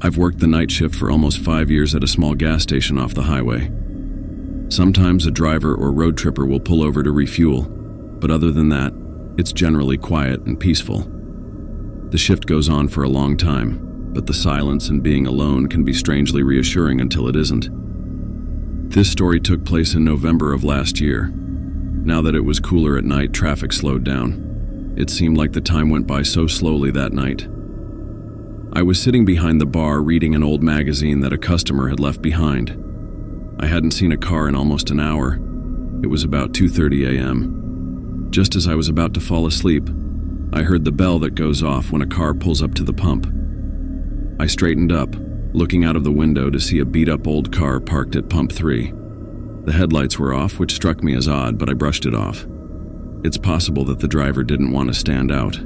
I've worked the night shift for almost 5 years at a small gas station off the highway. Sometimes a driver or road tripper will pull over to refuel, but other than that, it's generally quiet and peaceful. The shift goes on for a long time, but the silence and being alone can be strangely reassuring until it isn't. This story took place in November of last year. Now that it was cooler at night, traffic slowed down. It seemed like the time went by so slowly that night. I was sitting behind the bar reading an old magazine that a customer had left behind. I hadn't seen a car in almost an hour. It was about 2:30 a.m. Just as I was about to fall asleep, I heard the bell that goes off when a car pulls up to the pump. I straightened up, looking out of the window to see a beat-up old car parked at pump 3. The headlights were off, which struck me as odd, but I brushed it off. It's possible that the driver didn't want to stand out.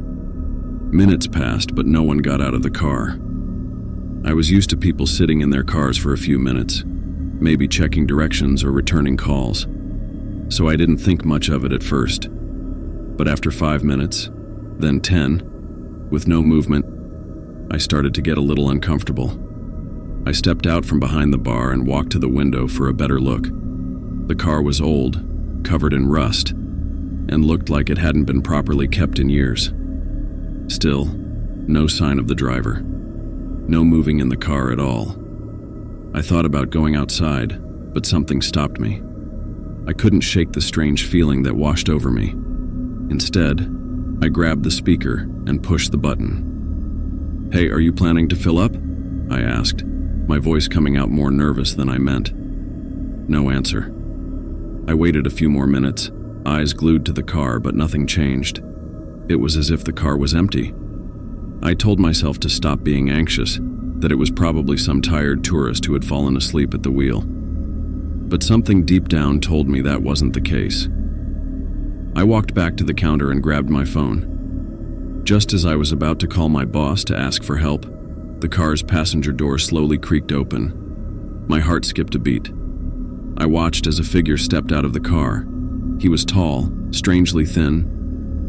Minutes passed, but no one got out of the car. I was used to people sitting in their cars for a few minutes, maybe checking directions or returning calls, so I didn't think much of it at first. But after 5 minutes, then 10, with no movement, I started to get a little uncomfortable. I stepped out from behind the bar and walked to the window for a better look. The car was old, covered in rust, and looked like it hadn't been properly kept in years. Still, no sign of the driver. No moving in the car at all. I thought about going outside, but something stopped me. I couldn't shake the strange feeling that washed over me. Instead, I grabbed the speaker and pushed the button. "Hey, are you planning to fill up?" I asked, my voice coming out more nervous than I meant. No answer. I waited a few more minutes, eyes glued to the car, but nothing changed. It was as if the car was empty. I told myself to stop being anxious, that it was probably some tired tourist who had fallen asleep at the wheel. But something deep down told me that wasn't the case. I walked back to the counter and grabbed my phone. Just as I was about to call my boss to ask for help, the car's passenger door slowly creaked open. My heart skipped a beat. I watched as a figure stepped out of the car. He was tall, strangely thin,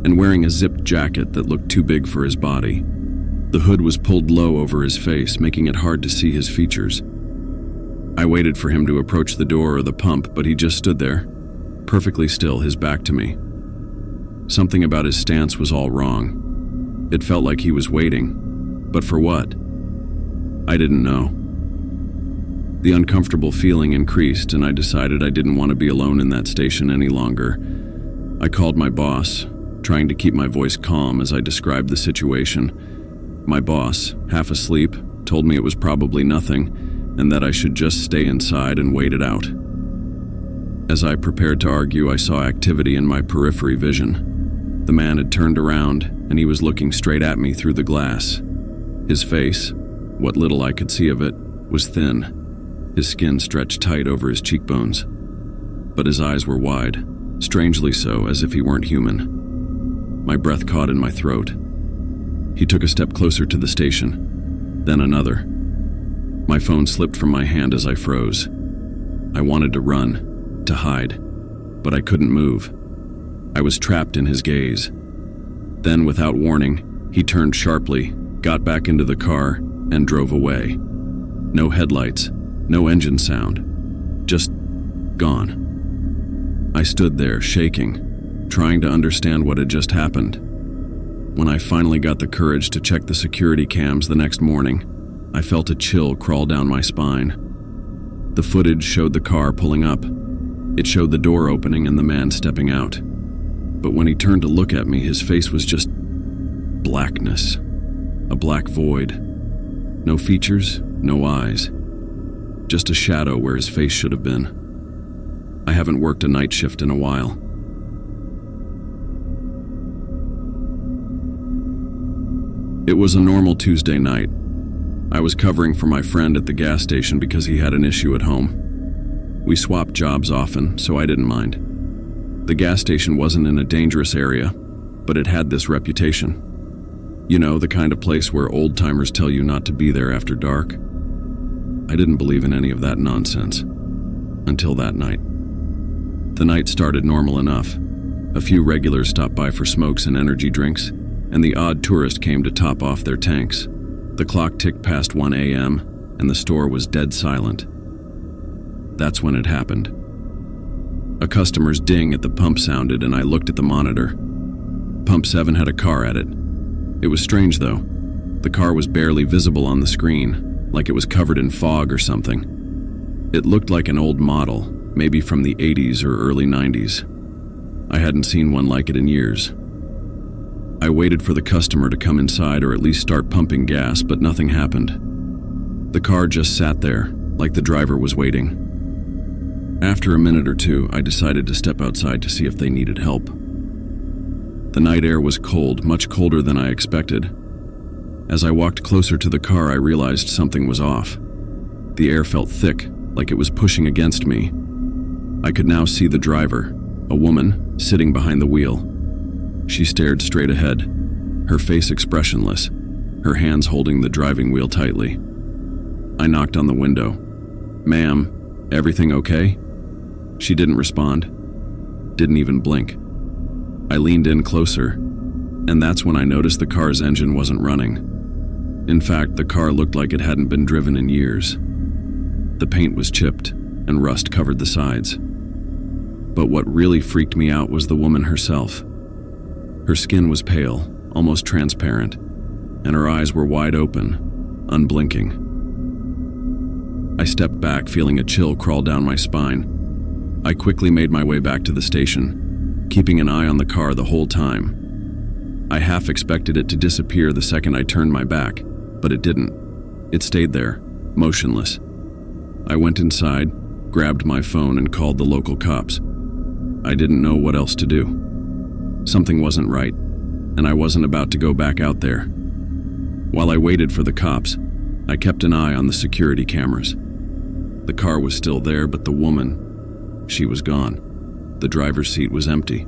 and wearing a zipped jacket that looked too big for his body. The hood was pulled low over his face, making it hard to see his features. I waited for him to approach the door or the pump, but he just stood there, perfectly still, his back to me. Something about his stance was all wrong. It felt like he was waiting, but for what? I didn't know. The uncomfortable feeling increased, and I decided I didn't want to be alone in that station any longer. I called my boss, trying to keep my voice calm as I described the situation. My boss, half asleep, told me it was probably nothing, and that I should just stay inside and wait it out. As I prepared to argue, I saw activity in my periphery vision. The man had turned around, and he was looking straight at me through the glass. His face, what little I could see of it, was thin. His skin stretched tight over his cheekbones. But his eyes were wide, strangely so, as if he weren't human. My breath caught in my throat. He took a step closer to the station, then another. My phone slipped from my hand as I froze. I wanted to run, to hide, but I couldn't move. I was trapped in his gaze. Then, without warning, he turned sharply, got back into the car, and drove away. No headlights, no engine sound, just gone. I stood there, shaking, trying to understand what had just happened. When I finally got the courage to check the security cams the next morning, I felt a chill crawl down my spine. The footage showed the car pulling up. It showed the door opening and the man stepping out. But when he turned to look at me, his face was just blackness, a black void. No features, no eyes, just a shadow where his face should have been. I haven't worked a night shift in a while. It was a normal Tuesday night. I was covering for my friend at the gas station because he had an issue at home. We swapped jobs often, so I didn't mind. The gas station wasn't in a dangerous area, but it had this reputation. You know, the kind of place where old-timers tell you not to be there after dark. I didn't believe in any of that nonsense. Until that night. The night started normal enough. A few regulars stopped by for smokes and energy drinks, and the odd tourist came to top off their tanks. The clock ticked past 1 a.m., and the store was dead silent. That's when it happened. A customer's ding at the pump sounded, and I looked at the monitor. Pump 7 had a car at it. It was strange, though. The car was barely visible on the screen, like it was covered in fog or something. It looked like an old model, maybe from the 80s or early 90s. I hadn't seen one like it in years. I waited for the customer to come inside or at least start pumping gas, but nothing happened. The car just sat there, like the driver was waiting. After a minute or two, I decided to step outside to see if they needed help. The night air was cold, much colder than I expected. As I walked closer to the car, I realized something was off. The air felt thick, like it was pushing against me. I could now see the driver, a woman, sitting behind the wheel. She stared straight ahead, her face expressionless, her hands holding the driving wheel tightly. I knocked on the window. "Ma'am, everything okay?" She didn't respond, didn't even blink. I leaned in closer, and that's when I noticed the car's engine wasn't running. In fact, the car looked like it hadn't been driven in years. The paint was chipped, and rust covered the sides. But what really freaked me out was the woman herself. Her skin was pale, almost transparent, and her eyes were wide open, unblinking. I stepped back, feeling a chill crawl down my spine. I quickly made my way back to the station, keeping an eye on the car the whole time. I half expected it to disappear the second I turned my back, but it didn't. It stayed there, motionless. I went inside, grabbed my phone, and called the local cops. I didn't know what else to do. Something wasn't right, and I wasn't about to go back out there. While I waited for the cops, I kept an eye on the security cameras. The car was still there, but the woman, she was gone. The driver's seat was empty.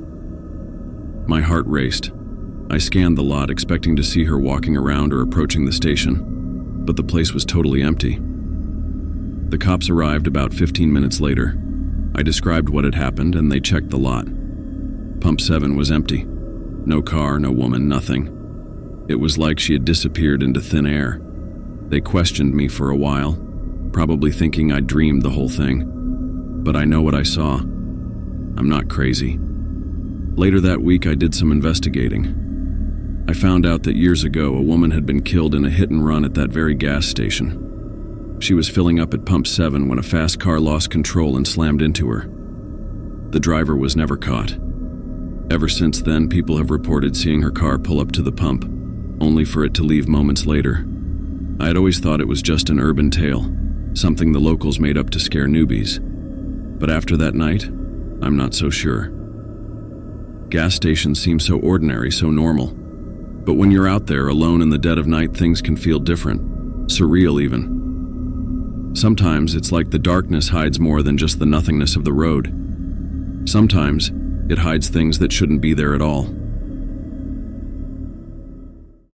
My heart raced. I scanned the lot, expecting to see her walking around or approaching the station, but the place was totally empty. The cops arrived about 15 minutes later. I described what had happened, and they checked the lot. Pump 7 was empty. No car, no woman, nothing. It was like she had disappeared into thin air. They questioned me for a while, probably thinking I dreamed the whole thing. But I know what I saw. I'm not crazy. Later that week, I did some investigating. I found out that years ago, a woman had been killed in a hit and run at that very gas station. She was filling up at Pump 7 when a fast car lost control and slammed into her. The driver was never caught. Ever since then, people have reported seeing her car pull up to the pump, only for it to leave moments later. I had always thought it was just an urban tale, something the locals made up to scare newbies. But after that night, I'm not so sure. Gas stations seem so ordinary, so normal. But when you're out there alone in the dead of night, things can feel different, surreal even. Sometimes it's like the darkness hides more than just the nothingness of the road. Sometimes it hides things that shouldn't be there at all.